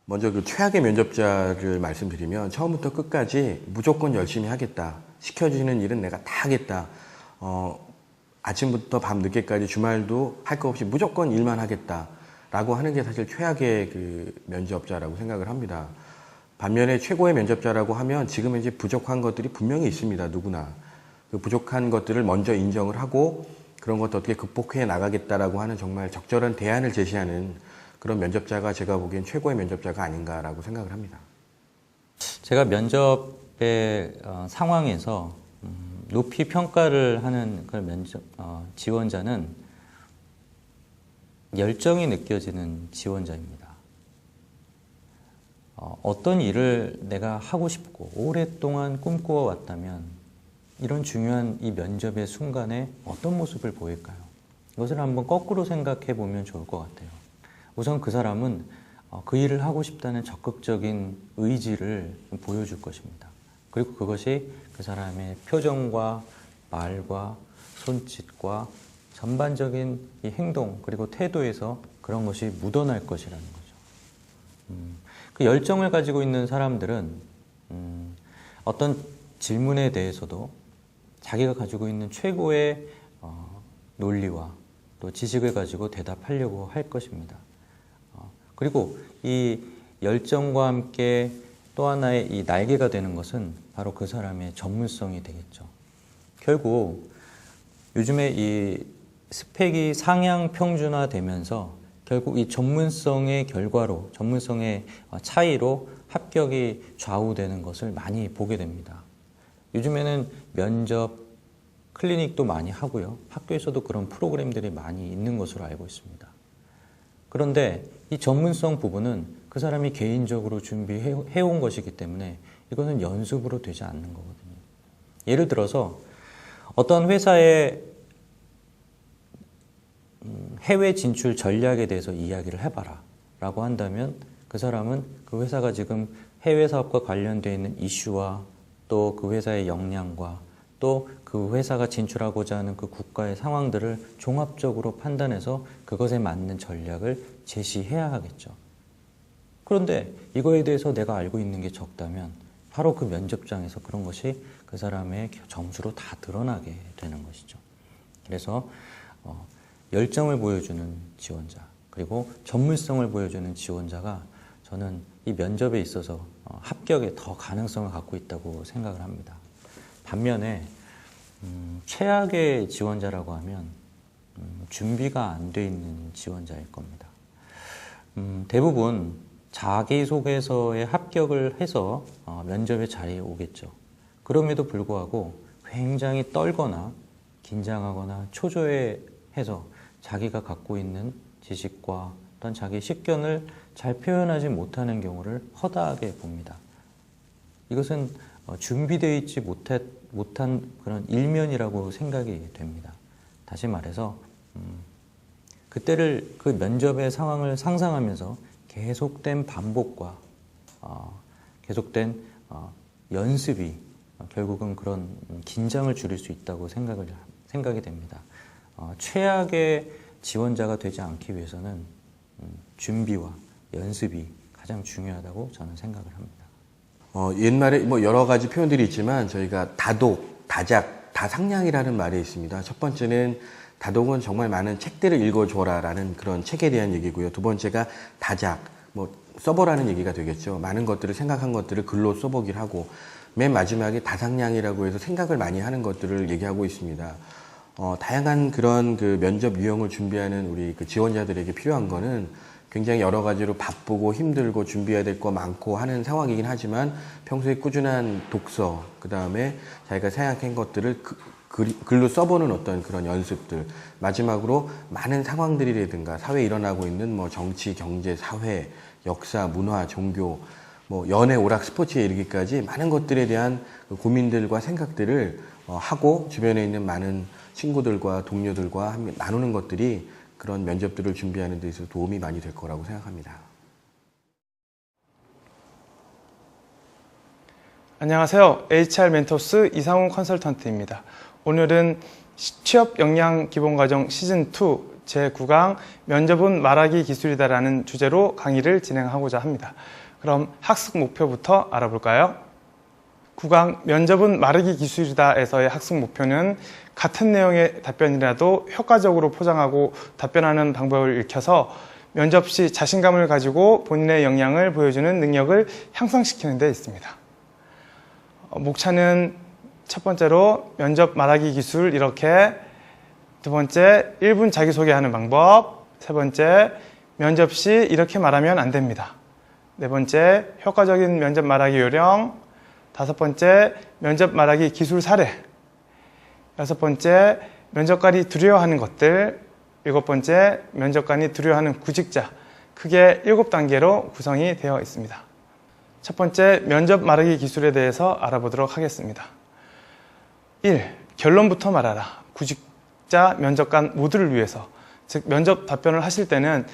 먼저 그 최악의 면접자를 말씀드리면 처음부터 끝까지 무조건 열심히 하겠다. 시켜주시는 일은 내가 다 하겠다. 아침부터 밤 늦게까지 주말도 할 거 없이 무조건 일만 하겠다. 라고 하는 게 사실 최악의 그 면접자라고 생각을 합니다. 반면에 최고의 면접자라고 하면 지금은 이제 부족한 것들이 분명히 있습니다. 누구나. 그 부족한 것들을 먼저 인정을 하고 그런 것도 어떻게 극복해 나가겠다라고 하는 정말 적절한 대안을 제시하는 그런 면접자가 제가 보기엔 최고의 면접자가 아닌가라고 생각을 합니다. 제가 면접의 상황에서 높이 평가를 하는 그런 면접 지원자는 열정이 느껴지는 지원자입니다. 어떤 일을 내가 하고 싶고 오랫동안 꿈꾸어 왔다면 이런 중요한 이 면접의 순간에 어떤 모습을 보일까요? 이것을 한번 거꾸로 생각해 보면 좋을 것 같아요. 우선 그 사람은 그 일을 하고 싶다는 적극적인 의지를 보여줄 것입니다. 그리고 그것이 그 사람의 표정과 말과 손짓과 전반적인 이 행동 그리고 태도에서 그런 것이 묻어날 것이라는 거죠. 그 열정을 가지고 있는 사람들은 어떤 질문에 대해서도 자기가 가지고 있는 최고의 논리와 또 지식을 가지고 대답하려고 할 것입니다. 그리고 이 열정과 함께 또 하나의 이 날개가 되는 것은 바로 그 사람의 전문성이 되겠죠. 결국 요즘에 이 스펙이 상향 평준화되면서 결국 이 전문성의 결과로, 전문성의 차이로 합격이 좌우되는 것을 많이 보게 됩니다. 요즘에는 면접, 클리닉도 많이 하고요. 학교에서도 그런 프로그램들이 많이 있는 것으로 알고 있습니다. 그런데 이 전문성 부분은 그 사람이 개인적으로 준비해온 것이기 때문에 이거는 연습으로 되지 않는 거거든요. 예를 들어서 어떤 회사의 해외 진출 전략에 대해서 이야기를 해봐라 라고 한다면 그 사람은 그 회사가 지금 해외 사업과 관련되어 있는 이슈와 또 그 회사의 역량과 또 그 회사가 진출하고자 하는 그 국가의 상황들을 종합적으로 판단해서 그것에 맞는 전략을 제시해야 하겠죠. 그런데 이거에 대해서 내가 알고 있는 게 적다면 바로 그 면접장에서 그런 것이 그 사람의 점수로 다 드러나게 되는 것이죠. 그래서 열정을 보여주는 지원자 그리고 전문성을 보여주는 지원자가 저는 이 면접에 있어서 합격에 더 가능성을 갖고 있다고 생각을 합니다. 반면에 최악의 지원자라고 하면 준비가 안 돼 있는 지원자일 겁니다. 대부분 자기소개서에 합격을 해서 면접의 자리에 오겠죠. 그럼에도 불구하고 굉장히 떨거나 긴장하거나 초조해해서 자기가 갖고 있는 지식과 어떤 자기 식견을 잘 표현하지 못하는 경우를 허다하게 봅니다. 이것은 준비되어 있지 못한 그런 일면이라고 생각이 됩니다. 다시 말해서 그때를 그 면접의 상황을 상상하면서 계속된 반복과 계속된 연습이 결국은 그런 긴장을 줄일 수 있다고 생각이 됩니다. 최악의 지원자가 되지 않기 위해서는 준비와 연습이 가장 중요하다고 저는 생각을 합니다. 옛말에 뭐 여러 가지 표현들이 있지만 저희가 다독, 다작, 다상량이라는 말이 있습니다. 첫 번째는 다독은 정말 많은 책들을 읽어줘라라는 그런 책에 대한 얘기고요. 두 번째가 다작, 뭐 써보라는 얘기가 되겠죠. 많은 것들을 생각한 것들을 글로 써보기를 하고 맨 마지막에 다상량이라고 해서 생각을 많이 하는 것들을 얘기하고 있습니다. 다양한 그런 그 면접 유형을 준비하는 우리 그 지원자들에게 필요한 거는 굉장히 여러 가지로 바쁘고 힘들고 준비해야 될 거 많고 하는 상황이긴 하지만 평소에 꾸준한 독서, 그 다음에 자기가 생각한 것들을 글로 써보는 어떤 그런 연습들, 마지막으로 많은 상황들이라든가 사회에 일어나고 있는 뭐 정치, 경제, 사회, 역사, 문화, 종교, 뭐 연애, 오락, 스포츠에 이르기까지 많은 것들에 대한 고민들과 생각들을 하고 주변에 있는 많은 친구들과 동료들과 나누는 것들이 그런 면접들을 준비하는 데 있어서 도움이 많이 될 거라고 생각합니다. 안녕하세요. HR 멘토스 이상훈 컨설턴트입니다. 오늘은 취업 역량 기본과정 시즌2 제9강 면접은 말하기 기술이다라는 주제로 강의를 진행하고자 합니다. 그럼 학습 목표부터 알아볼까요? 9강 면접은 말하기 기술이다에서의 학습 목표는 같은 내용의 답변이라도 효과적으로 포장하고 답변하는 방법을 익혀서 면접 시 자신감을 가지고 본인의 역량을 보여주는 능력을 향상시키는 데 있습니다. 목차는 첫 번째로 면접 말하기 기술 이렇게, 두 번째 1분 자기소개하는 방법, 세 번째 면접 시 이렇게 말하면 안 됩니다. 네 번째 효과적인 면접 말하기 요령, 다섯 번째 면접 말하기 기술 사례, 여섯 번째 면접관이 두려워하는 것들, 일곱 번째 면접관이 두려워하는 구직자, 크게 7단계로 구성이 되어 있습니다. 첫 번째 면접 말하기 기술에 대해서 알아보도록 하겠습니다. 1. 결론부터 말하라. 구직자, 면접관 모두를 위해서, 즉 면접 답변을 하실 때는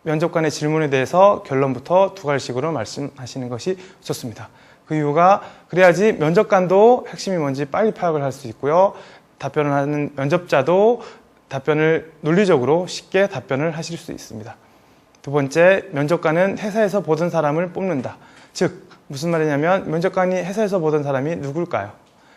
면접관의 질문에 대해서 결론부터 두 갈식으로 말씀하시는 것이 좋습니다. 그 이유가 그래야지 면접관도 핵심이 뭔지 빨리 파악을 할 수 있고요. 답변을 하는 면접자도 답변을 논리적으로 쉽게 답변을 하실 수 있습니다. 두 번째, 면접관은 회사에서 보던 사람을 뽑는다. 즉 무슨 말이냐면 면접관이 회사에서 보던 사람이 누굴까요?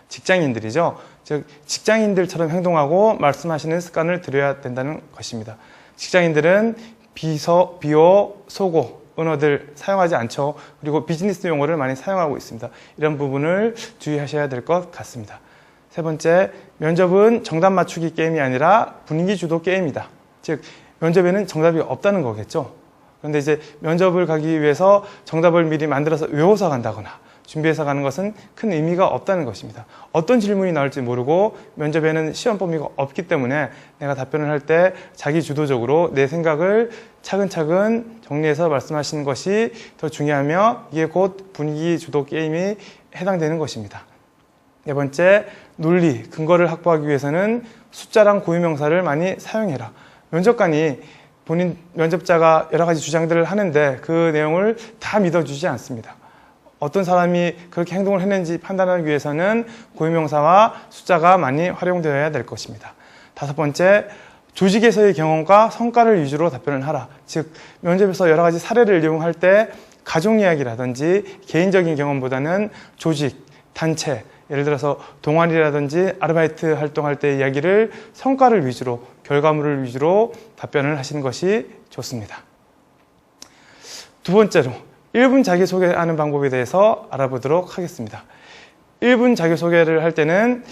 직장인들이죠. 즉 직장인들처럼 행동하고 말씀하시는 습관을 들여야 된다는 것입니다. 직장인들은 비호, 소고, 은어들 사용하지 않죠. 그리고 비즈니스 용어를 많이 사용하고 있습니다. 이런 부분을 주의하셔야 될 것 같습니다. 세 번째, 면접은 정답 맞추기 게임이 아니라 분위기 주도 게임이다. 즉 면접에는 정답이 없다는 거겠죠. 그런데 이제 면접을 가기 위해서 정답을 미리 만들어서 외워서 간다거나 준비해서 가는 것은 큰 의미가 없다는 것입니다. 어떤 질문이 나올지 모르고 면접에는 시험 범위가 없기 때문에 내가 답변을 할 때 자기 주도적으로 내 생각을 차근차근 정리해서 말씀하시는 것이 더 중요하며 이게 곧 분위기 주도 게임이 해당되는 것입니다. 네 번째, 논리, 근거를 확보하기 위해서는 숫자랑 고유명사를 많이 사용해라. 면접관이 본인 면접자가 여러 가지 주장들을 하는데 그 내용을 다 믿어주지 않습니다. 어떤 사람이 그렇게 행동을 했는지 판단하기 위해서는 고유명사와 숫자가 많이 활용되어야 될 것입니다. 다섯 번째, 조직에서의 경험과 성과를 위주로 답변을 하라. 즉 면접에서 여러 가지 사례를 이용할 때 가족 이야기라든지 개인적인 경험보다는 조직, 단체, 예를 들어서 동아리라든지 아르바이트 활동할 때 이야기를 성과를 위주로, 결과물을 위주로 답변을 하시는 것이 좋습니다. 두 번째로 1분 자기소개하는 방법에 대해서 알아보도록 하겠습니다. 1분 자기소개를 할 때는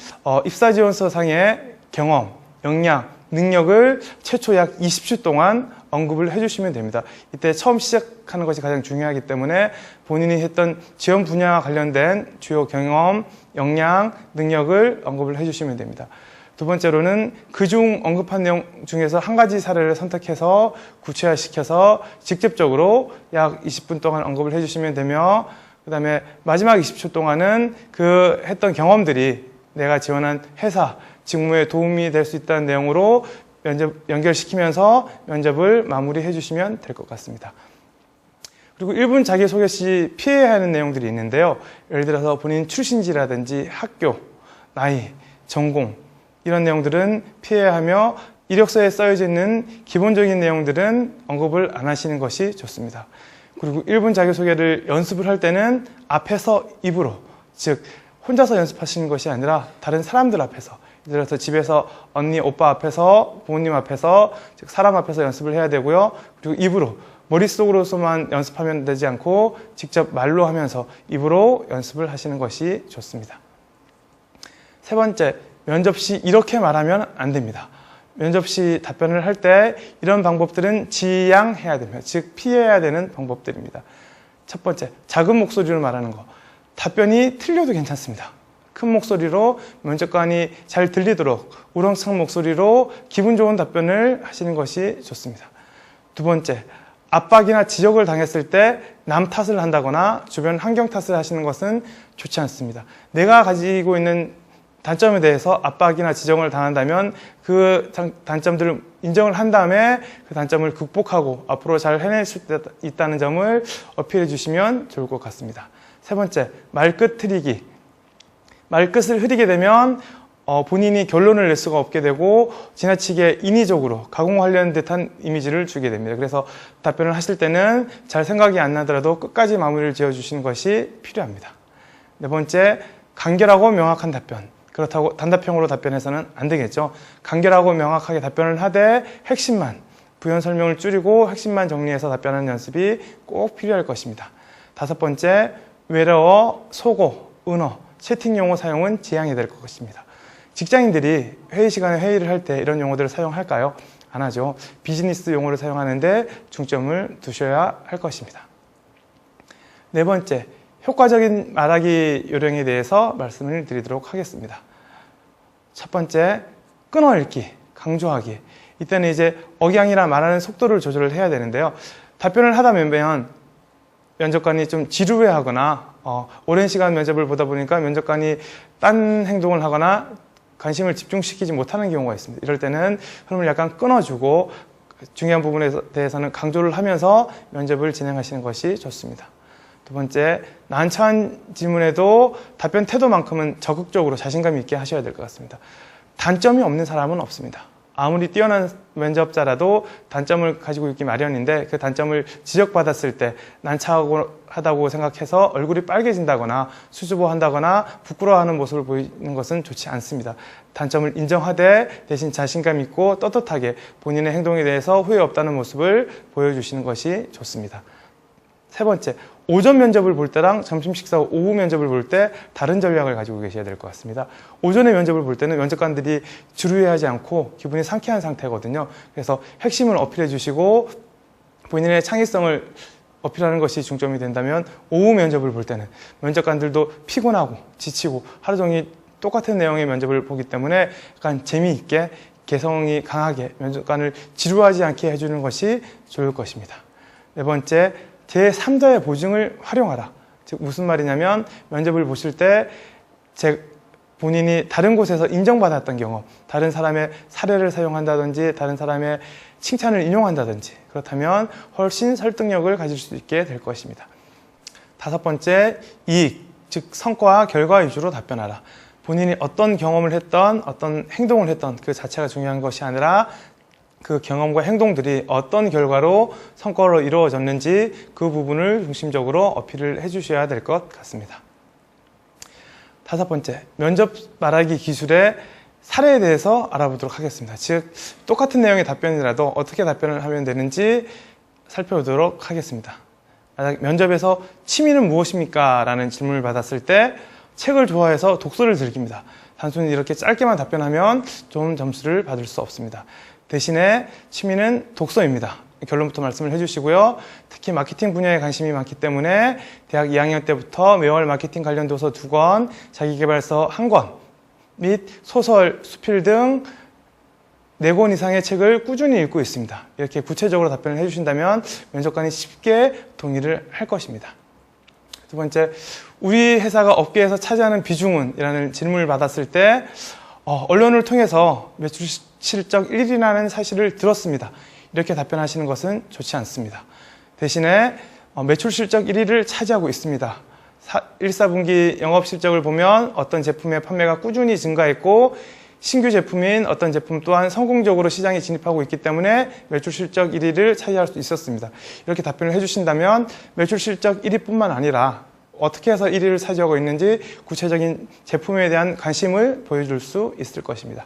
입사지원서 상의 경험, 역량, 능력을 최초 약 20초 동안 언급을 해주시면 됩니다. 이때 처음 시작하는 것이 가장 중요하기 때문에 본인이 했던 지원 분야와 관련된 주요 경험, 역량, 능력을 언급을 해주시면 됩니다. 두 번째로는 그중 언급한 내용 중에서 한 가지 사례를 선택해서 구체화시켜서 직접적으로 약 20분 동안 언급을 해주시면 되며, 그 다음에 마지막 20초 동안은 그 했던 경험들이 내가 지원한 회사, 직무에 도움이 될 수 있다는 내용으로 면접 연결시키면서 면접을 마무리해 주시면 될 것 같습니다. 그리고 1분 자기소개 시 피해야 하는 내용들이 있는데요. 예를 들어서 본인 출신지라든지 학교, 나이, 전공 이런 내용들은 피해야 하며 이력서에 써져 있는 기본적인 내용들은 언급을 안 하시는 것이 좋습니다. 그리고 1분 자기소개를 연습을 할 때는 앞에서 입으로, 즉 혼자서 연습하시는 것이 아니라 다른 사람들 앞에서, 예를 들어서 집에서 언니, 오빠 앞에서, 부모님 앞에서, 즉 사람 앞에서 연습을 해야 되고요. 그리고 입으로, 머릿속으로서만 연습하면 되지 않고 직접 말로 하면서 입으로 연습을 하시는 것이 좋습니다. 세 번째, 면접 시 이렇게 말하면 안 됩니다. 면접 시 답변을 할 때 이런 방법들은 지양해야 됩니다. 즉 피해야 되는 방법들입니다. 첫 번째, 작은 목소리로 말하는 거. 답변이 틀려도 괜찮습니다. 큰 목소리로 면접관이 잘 들리도록 우렁찬 목소리로 기분 좋은 답변을 하시는 것이 좋습니다. 두 번째, 압박이나 지적을 당했을 때 남 탓을 한다거나 주변 환경 탓을 하시는 것은 좋지 않습니다. 내가 가지고 있는 단점에 대해서 압박이나 지적을 당한다면 그 단점들을 인정을 한 다음에 그 단점을 극복하고 앞으로 잘 해낼 수 있다는 점을 어필해 주시면 좋을 것 같습니다. 세 번째, 말끝 흐리기. 말끝을 흐리게 되면 본인이 결론을 낼 수가 없게 되고 지나치게 인위적으로 가공하려는 듯한 이미지를 주게 됩니다. 그래서 답변을 하실 때는 잘 생각이 안 나더라도 끝까지 마무리를 지어주시는 것이 필요합니다. 네 번째, 간결하고 명확한 답변. 그렇다고 단답형으로 답변해서는 안 되겠죠. 간결하고 명확하게 답변을 하되 핵심만, 부연 설명을 줄이고 핵심만 정리해서 답변하는 연습이 꼭 필요할 것입니다. 다섯 번째, 외래어, 속어, 은어, 채팅 용어 사용은 지양이 될 것입니다. 직장인들이 회의 시간에 회의를 할 때 이런 용어들을 사용할까요? 안 하죠. 비즈니스 용어를 사용하는데 중점을 두셔야 할 것입니다. 네 번째, 효과적인 말하기 요령에 대해서 말씀을 드리도록 하겠습니다. 첫 번째, 끊어읽기, 강조하기. 이때는 이제 억양이나 말하는 속도를 조절을 해야 되는데요. 답변을 하다 보면 면접관이 좀 지루해하거나 오랜 시간 면접을 보다 보니까 면접관이 딴 행동을 하거나 관심을 집중시키지 못하는 경우가 있습니다. 이럴 때는 흐름을 약간 끊어주고 중요한 부분에 대해서는 강조를 하면서 면접을 진행하시는 것이 좋습니다. 두 번째, 난처한 질문에도 답변 태도만큼은 적극적으로 자신감 있게 하셔야 될 것 같습니다. 단점이 없는 사람은 없습니다. 아무리 뛰어난 면접자라도 단점을 가지고 있기 마련인데 그 단점을 지적받았을 때 난처하다고 생각해서 얼굴이 빨개진다거나 수줍어한다거나 부끄러워하는 모습을 보이는 것은 좋지 않습니다. 단점을 인정하되 대신 자신감 있고 떳떳하게 본인의 행동에 대해서 후회 없다는 모습을 보여주시는 것이 좋습니다. 세 번째, 오전 면접을 볼 때랑 점심 식사 후 오후 면접을 볼 때 다른 전략을 가지고 계셔야 될 것 같습니다. 오전에 면접을 볼 때는 면접관들이 지루해하지 않고 기분이 상쾌한 상태거든요. 그래서 핵심을 어필해 주시고 본인의 창의성을 어필하는 것이 중점이 된다면 오후 면접을 볼 때는 면접관들도 피곤하고 지치고 하루 종일 똑같은 내용의 면접을 보기 때문에 약간 재미있게 개성이 강하게 면접관을 지루하지 않게 해주는 것이 좋을 것입니다. 네 번째, 제3자의 보증을 활용하라. 즉 무슨 말이냐면 면접을 보실 때 본인이 다른 곳에서 인정받았던 경험, 다른 사람의 사례를 사용한다든지 다른 사람의 칭찬을 인용한다든지 그렇다면 훨씬 설득력을 가질 수 있게 될 것입니다. 다섯 번째, 이익, 즉 성과, 결과 위주로 답변하라. 본인이 어떤 경험을 했던 어떤 행동을 했던 그 자체가 중요한 것이 아니라 그 경험과 행동들이 어떤 결과로 성과로 이루어졌는지 그 부분을 중심적으로 어필을 해주셔야 될 것 같습니다. 다섯 번째, 면접 말하기 기술의 사례에 대해서 알아보도록 하겠습니다. 즉, 똑같은 내용의 답변이라도 어떻게 답변을 하면 되는지 살펴보도록 하겠습니다. 만약 면접에서 취미는 무엇입니까? 라는 질문을 받았을 때 책을 좋아해서 독서를 즐깁니다. 단순히 이렇게 짧게만 답변하면 좋은 점수를 받을 수 없습니다. 대신에 취미는 독서입니다. 결론부터 말씀을 해주시고요. 특히 마케팅 분야에 관심이 많기 때문에 대학 2학년 때부터 매월 마케팅 관련 도서 2권, 자기계발서 1권 및 소설, 수필 등 4권 이상의 책을 꾸준히 읽고 있습니다. 이렇게 구체적으로 답변을 해주신다면 면접관이 쉽게 동의를 할 것입니다. 두 번째, 우리 회사가 업계에서 차지하는 비중은? 이라는 질문을 받았을 때 언론을 통해서 매출 실적 1위라는 사실을 들었습니다. 이렇게 답변하시는 것은 좋지 않습니다. 대신에 매출 실적 1위를 차지하고 있습니다. 1, 4분기 영업 실적을 보면 어떤 제품의 판매가 꾸준히 증가했고 신규 제품인 어떤 제품 또한 성공적으로 시장에 진입하고 있기 때문에 매출 실적 1위를 차지할 수 있었습니다. 이렇게 답변을 해주신다면 매출 실적 1위뿐만 아니라 어떻게 해서 1위를 차지하고 있는지 구체적인 제품에 대한 관심을 보여줄 수 있을 것입니다.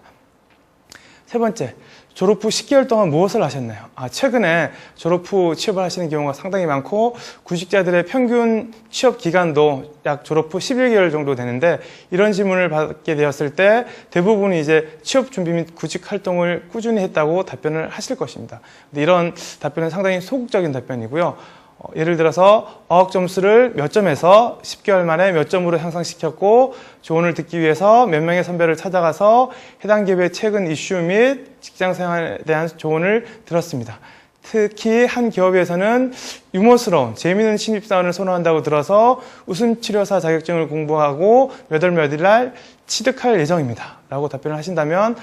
세 번째, 졸업 후 10개월 동안 무엇을 하셨나요? 최근에 졸업 후 취업을 하시는 경우가 상당히 많고 구직자들의 평균 취업 기간도 약 졸업 후 11개월 정도 되는데 이런 질문을 받게 되었을 때 대부분이 이제 취업 준비 및 구직 활동을 꾸준히 했다고 답변을 하실 것입니다. 근데 이런 답변은 상당히 소극적인 답변이고요. 예를 들어서 어학 점수를 몇 점에서 10개월 만에 몇 점으로 향상시켰고 조언을 듣기 위해서 몇 명의 선배를 찾아가서 해당 기업의 최근 이슈 및 직장 생활에 대한 조언을 들었습니다. 특히 한 기업에서는 유머스러운 재미있는 신입사원을 선호한다고 들어서 웃음치료사 자격증을 공부하고 몇 월 몇 일 날 취득할 예정입니다. 라고 답변을 하신다면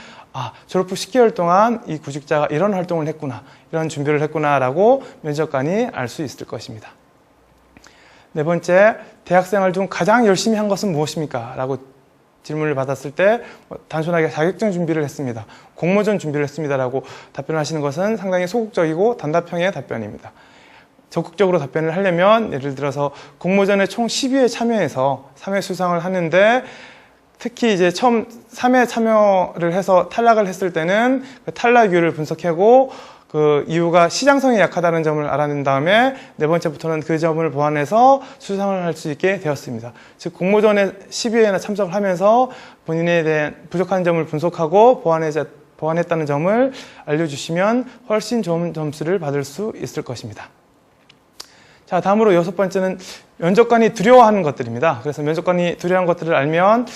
졸업 후 10개월 동안 이 구직자가 이런 활동을 했구나, 이런 준비를 했구나 라고 면접관이 알 수 있을 것입니다. 네 번째, 대학생활 중 가장 열심히 한 것은 무엇입니까? 라고 질문을 받았을 때 단순하게 자격증 준비를 했습니다. 공모전 준비를 했습니다라고 답변하시는 것은 상당히 소극적이고 단답형의 답변입니다. 적극적으로 답변을 하려면 예를 들어서 공모전에 총 12회 참여해서 3회 수상을 하는데 특히 이제 처음 3회 참여를 해서 탈락을 했을 때는 그 탈락 이유를 분석하고 그 이유가 시장성이 약하다는 점을 알아낸 다음에 네 번째부터는 그 점을 보완해서 수상을 할 수 있게 되었습니다. 즉 공모전에 12회나 참석을 하면서 본인에 대한 부족한 점을 분석하고 보완했다는 점을 알려주시면 훨씬 좋은 점수를 받을 수 있을 것입니다. 자, 다음으로 6번째는 면접관이 두려워하는 것들입니다. 그래서 면접관이 두려워하는 것들을 알면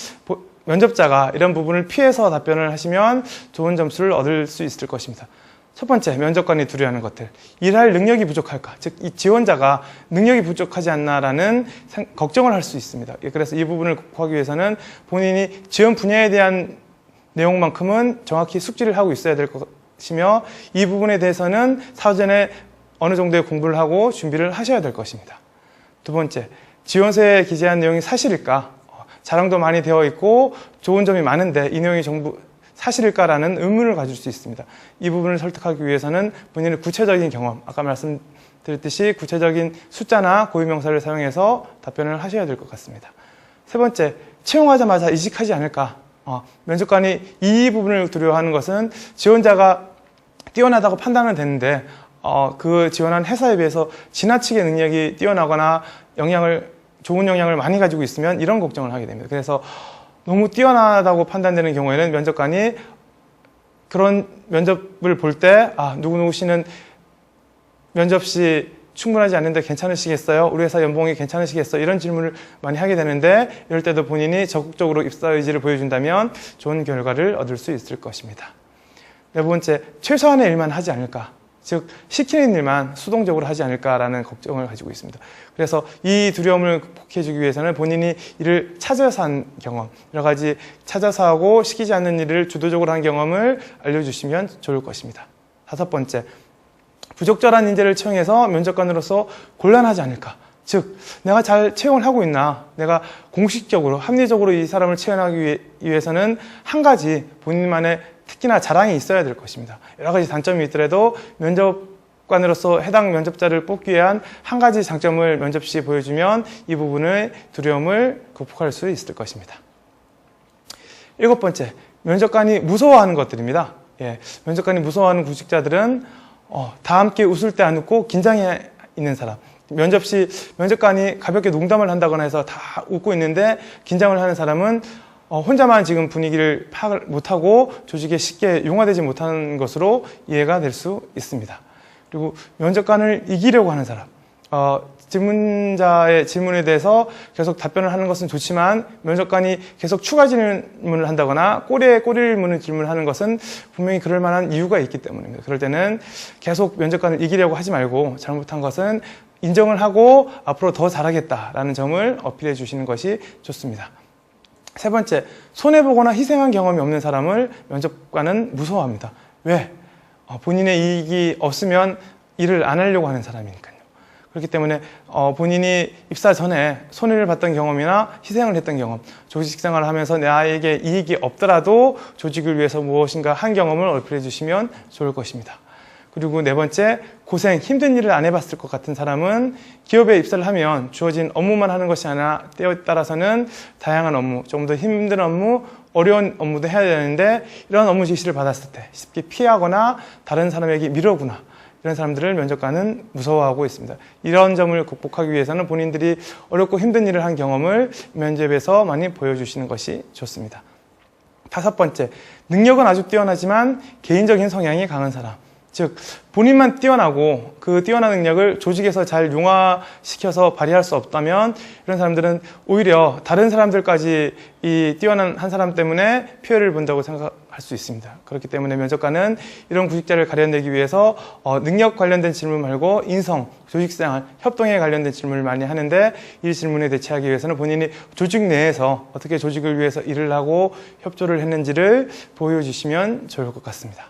면접자가 이런 부분을 피해서 답변을 하시면 좋은 점수를 얻을 수 있을 것입니다. 첫 번째, 면접관이 두려워하는 것들. 일할 능력이 부족할까? 즉, 이 지원자가 능력이 부족하지 않나라는 걱정을 할 수 있습니다. 그래서 이 부분을 극복하기 위해서는 본인이 지원 분야에 대한 내용만큼은 정확히 숙지를 하고 있어야 될 것이며 이 부분에 대해서는 사전에 어느 정도의 공부를 하고 준비를 하셔야 될 것입니다. 두 번째, 지원서에 기재한 내용이 사실일까? 자랑도 많이 되어 있고 좋은 점이 많은데 이 내용이 전부 사실일까라는 의문을 가질 수 있습니다. 이 부분을 설득하기 위해서는 본인의 구체적인 경험, 아까 말씀드렸듯이 구체적인 숫자나 고유명사를 사용해서 답변을 하셔야 될 것 같습니다. 세 번째, 채용하자마자 이직하지 않을까? 면접관이 이 부분을 두려워하는 것은 지원자가 뛰어나다고 판단은 되는데 그 지원한 회사에 비해서 지나치게 능력이 뛰어나거나 좋은 영향을 많이 가지고 있으면 이런 걱정을 하게 됩니다. 그래서 너무 뛰어나다고 판단되는 경우에는 면접관이 그런 면접을 볼 때 누구누구 씨는 면접 시 충분하지 않는데 괜찮으시겠어요? 우리 회사 연봉이 괜찮으시겠어요? 이런 질문을 많이 하게 되는데 이럴 때도 본인이 적극적으로 입사 의지를 보여준다면 좋은 결과를 얻을 수 있을 것입니다. 네 번째, 최소한의 일만 하지 않을까? 즉 시키는 일만 수동적으로 하지 않을까라는 걱정을 가지고 있습니다. 그래서 이 두려움을 극복해주기 위해서는 본인이 일을 찾아서 한 경험, 여러 가지 찾아서 하고 시키지 않는 일을 주도적으로 한 경험을 알려주시면 좋을 것입니다. 다섯 번째, 부적절한 인재를 채용해서 면접관으로서 곤란하지 않을까. 즉 내가 잘 채용을 하고 있나, 내가 공식적으로 합리적으로 이 사람을 채용하기 위해서는 한 가지 본인만의 특히나 자랑이 있어야 될 것입니다. 여러 가지 단점이 있더라도 면접관으로서 해당 면접자를 뽑기 위한 한 가지 장점을 면접 시 보여주면 이 부분의 두려움을 극복할 수 있을 것입니다. 일곱 번째, 면접관이 무서워하는 것들입니다. 면접관이 무서워하는 구직자들은 다 함께 웃을 때 안 웃고 긴장해 있는 사람. 면접 시 면접관이 가볍게 농담을 한다거나 해서 다 웃고 있는데 긴장을 하는 사람은 혼자만 지금 분위기를 파악을 못하고 조직에 쉽게 융화되지 못하는 것으로 이해가 될 수 있습니다. 그리고 면접관을 이기려고 하는 사람. 질문자의 질문에 대해서 계속 답변을 하는 것은 좋지만 면접관이 계속 추가 질문을 한다거나 꼬리에 꼬리를 무는 질문을 하는 것은 분명히 그럴 만한 이유가 있기 때문입니다. 그럴 때는 계속 면접관을 이기려고 하지 말고 잘못한 것은 인정을 하고 앞으로 더 잘하겠다라는 점을 어필해 주시는 것이 좋습니다. 세 번째, 손해보거나 희생한 경험이 없는 사람을 면접관은 무서워합니다. 왜? 본인의 이익이 없으면 일을 안 하려고 하는 사람이니까요. 그렇기 때문에 본인이 입사 전에 손해를 봤던 경험이나 희생을 했던 경험, 조직 생활을 하면서 나에게 이익이 없더라도 조직을 위해서 무엇인가 한 경험을 어필해 주시면 좋을 것입니다. 그리고 네 번째, 고생, 힘든 일을 안 해봤을 것 같은 사람은 기업에 입사를 하면 주어진 업무만 하는 것이 아니라 때에 따라서는 다양한 업무, 좀 더 힘든 업무, 어려운 업무도 해야 되는데 이런 업무 지시를 받았을 때 쉽게 피하거나 다른 사람에게 미루구나, 이런 사람들을 면접관은 무서워하고 있습니다. 이런 점을 극복하기 위해서는 본인들이 어렵고 힘든 일을 한 경험을 면접에서 많이 보여주시는 것이 좋습니다. 다섯 번째, 능력은 아주 뛰어나지만 개인적인 성향이 강한 사람. 즉 본인만 뛰어나고 그 뛰어난 능력을 조직에서 잘 융화시켜서 발휘할 수 없다면 이런 사람들은 오히려 다른 사람들까지 이 뛰어난 한 사람 때문에 피해를 본다고 생각할 수 있습니다. 그렇기 때문에 면접관은 이런 구직자를 가려내기 위해서 능력 관련된 질문 말고 인성, 조직생활, 협동에 관련된 질문을 많이 하는데 이 질문에 대처하기 위해서는 본인이 조직 내에서 어떻게 조직을 위해서 일을 하고 협조를 했는지를 보여주시면 좋을 것 같습니다.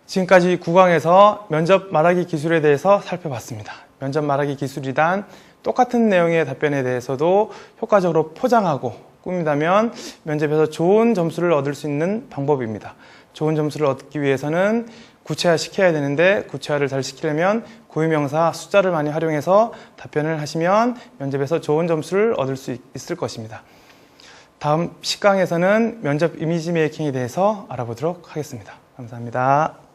지금까지 9강에서 면접 말하기 기술에 대해서 살펴봤습니다. 면접 말하기 기술이란 똑같은 내용의 답변에 대해서도 효과적으로 포장하고 꾸민다면 면접에서 좋은 점수를 얻을 수 있는 방법입니다. 좋은 점수를 얻기 위해서는 구체화 시켜야 되는데 구체화를 잘 시키려면 고유명사 숫자를 많이 활용해서 답변을 하시면 면접에서 좋은 점수를 얻을 수 있을 것입니다. 다음 10강에서는 면접 이미지 메이킹에 대해서 알아보도록 하겠습니다. 감사합니다.